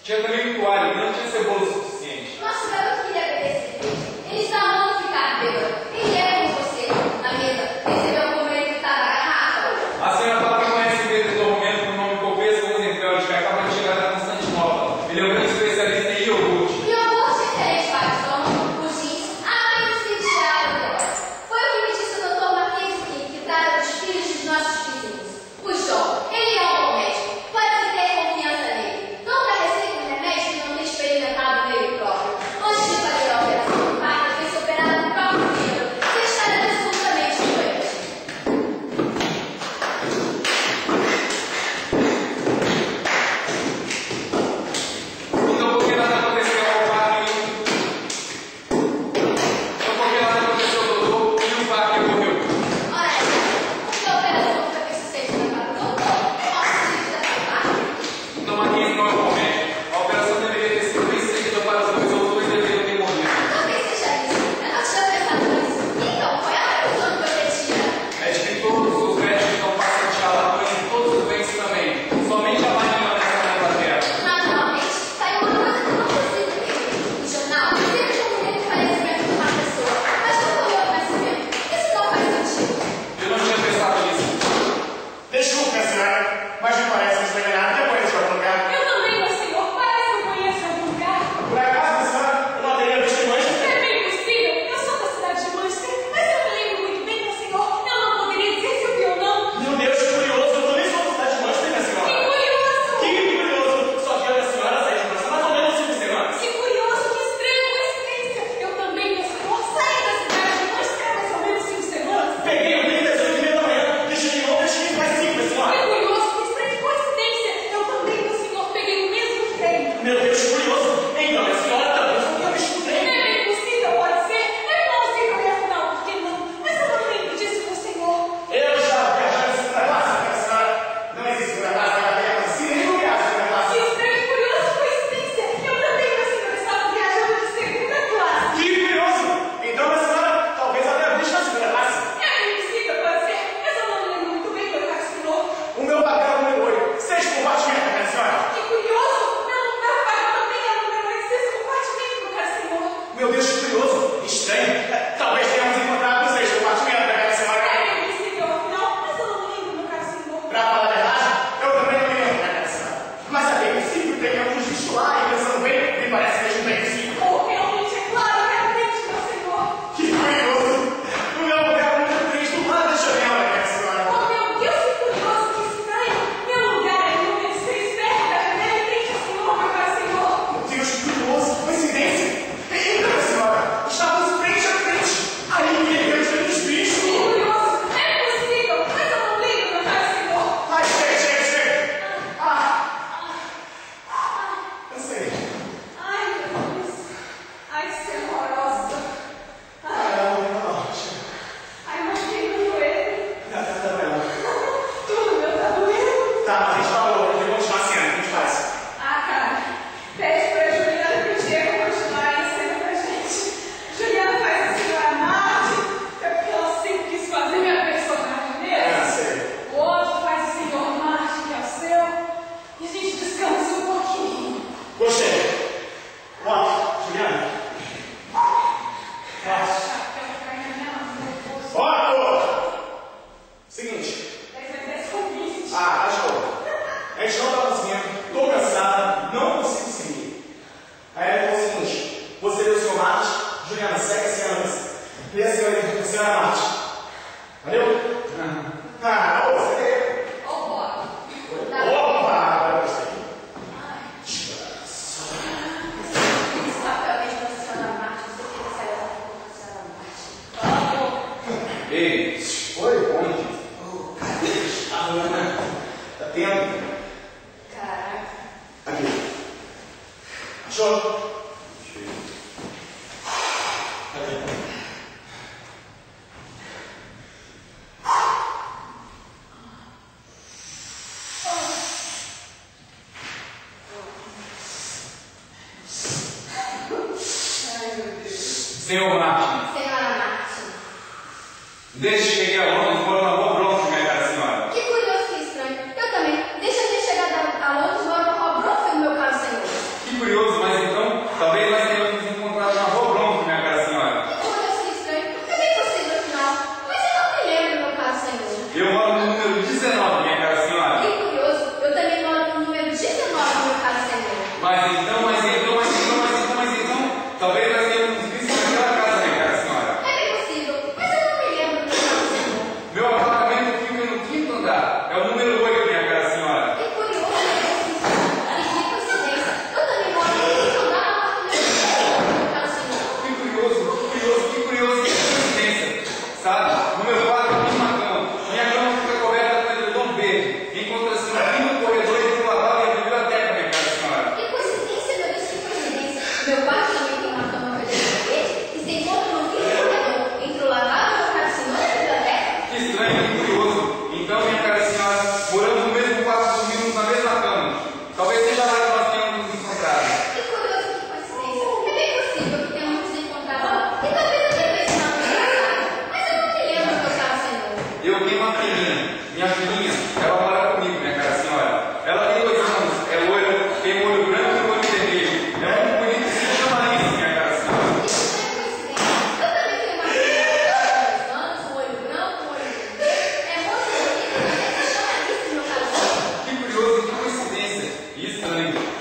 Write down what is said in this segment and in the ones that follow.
Tinha também um coalho, não tinha cebola o suficiente. Nosso garoto queria beber cerveja. Ele está amando ficar bêbado. Ele é com você na mesa. Percebeu como ele está na garrafa? A senhora fala que conhece o vendedor Romero com o nome Covesa Rosenfeld, que acaba de chegar da Constantinopla. Ele é um grande especialista em iogurte. Iogurte é diferente, Patton. Os jeans apenas se tiraram dela. Foi o que me disse o Dr. Mackenzie, que trata dos filhos dos nossos vizinhos. O John, ele é um bom médico. Pode ter confiança nele. Nunca receita um remédio que não tenha experimentado nele próprio. Antes de fazer a operação do pai, ele fez operar no próprio filho. Você estará absolutamente doente. Então por que nada aconteceu ao Wagner? Então por que nada aconteceu ao doutor e o Wagner morreu? Ora, porque a operação foi bem sucedida para o doutor. Posso dizer dessa parte? Não, Mackenzie não é um bom médico. A operação deveria ter sido bem sucedida para os dois, ou os dois deveriam ter morrido. Talvez seja isso. Eu não tinha pensado nisso. Então, qual é a razão que eu retira? É de que todos os médicos não passam de charlatões e todos os doentes também. Somente a Marinha nessa Inglaterra. Naturalmente, saiu uma coisa que eu não consigo entender. No jornal, sempre comunica o falecimento de uma pessoa, mas não foi o nascimento. Isso não faz sentido. Eu não tinha pensado nisso. Desculpe, senhora, mas me parece que está enganado. Depois de algum lugar. Eu também, meu senhor. Parece que eu conheço algum lugar. Por acaso, senhora, eu não teria visto mancha? É bem possível. Eu sou da cidade de Manchester, mas eu me lembro muito bem, meu senhor. Eu não poderia dizer se o viu ou não. Meu Deus, que curioso. Eu também sou da cidade de Manchester, minha senhora. Que curioso! Que curioso. Só que eu e a senhora saímos de Manchester mais ou menos 5 semanas. Que curioso, que estranha coincidência. Eu também, meu senhor, saí da cidade de Manchester há mais ou menos 5 semanas. Peguei o trem das 8h30 da manhã e cheguei ontem, cheguei mais 5, minha Que senhora. curioso, que estranha coincidência. Eu também, meu senhor, peguei o mesmo trem. Meu Deus, que curioso. Então, minha senhora também foi o mesmo trem. É bem possível, pode ser. É plausível e afinal, por que não? Mas eu não lembro disso do senhor. Eu estava viajando em segunda classe, minha senhora. Não existe segunda classe na Inglaterra, se nem não viaja segunda classe. Que estranha e curiosa coincidência. Eu também, meu senhor, estava viajando de segunda classe. Que curioso. Então, minha senhora, talvez até a vista na segunda classe. É bem possível, pode ser. Mas eu não me lembro muito bem, meu caro senhor. O meu papel é o número 8. Seja compartimento, minha senhora. Que curioso. Meu lugar pago também é o número 8, compartimento, meu caro senhor. Meu Deus, que curioso. Estranho. Talvez tenhamos encontrado o sexto compartimento, minha senhora. É bem possível, afinal, mas eu não me lembro, meu caro senhor. Pra falar a verdade, eu também não me lembro, minha senhora. Mas é bem possível, tem alguns bichos lá e pensando bem, me parece mesmo bem possível. Oh, realmente, é claro, realmente, meu senhor. Que curioso. O meu lugar é o número 3 do lado da janela, minha senhora. Oh, meu Deus, que curioso, que estranho. Meu lugar é o número 6, perto da janela, e tem que senhor, meu caro senhor. Meu Deus, que curioso. Coincidência. Eita, minha senhora. Estávamos frente a frente. Aí, meu Deus, os Que bichos. curioso. É possível, mas eu não lembro, meu caro senhor. Ai, chega. Ah. Eu sei. Ai, meu Deus. Ai, que horrorosa. Ah, não. Ai, machuquei meu joelho. Tá doendo. Tudo, meu, tá doendo. Tá, mas a gente falou, eu vou continuar a cena, o que a gente faz? Ah, cara, pede pra Juliana que o Diego continuar a cena pra gente. Juliana faz a senhora Marge, é porque ela sempre quis fazer minha personagem mesmo. Sei. O outro faz o senhor Marge, que é o seu, e a gente descansa um pouquinho. Gostei. Ó, Juliana. Chapéu cai na minha mão, meu bolso. Ó, pô. Seguinte. 10 a 10 com 20. Ah, achou. A gente não tá conseguindo, tô cansada, não consigo seguir. Aí ela falou o seguinte: você deu o seu mate, Juliana, segue a senhora. E a senhora mate. Valeu? Ah, ô, você quer? Ô, Bob. Opa! Gostei. Esse papel mesmo da senhora Martin, você queria sair da senhora Martin. Cala a boca. Ei, Oi, onde? Cadê? Tá tendo? Caraca. Aqui. Achou? senhor Martin, Senhora Martin. desde que cheguei a Londres, moro na Rua Bronx, minha cara senhora. Que curioso, que estranho. Eu também. Deixa eu ter chegado a Londres, moro no Rua Bronx, meu caro senhor.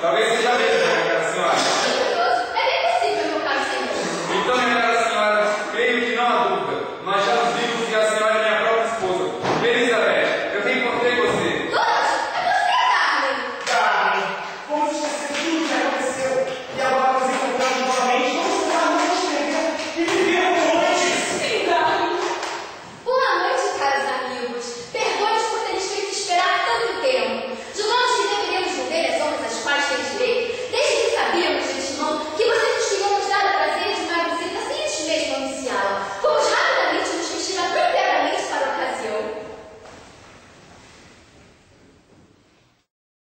Talvez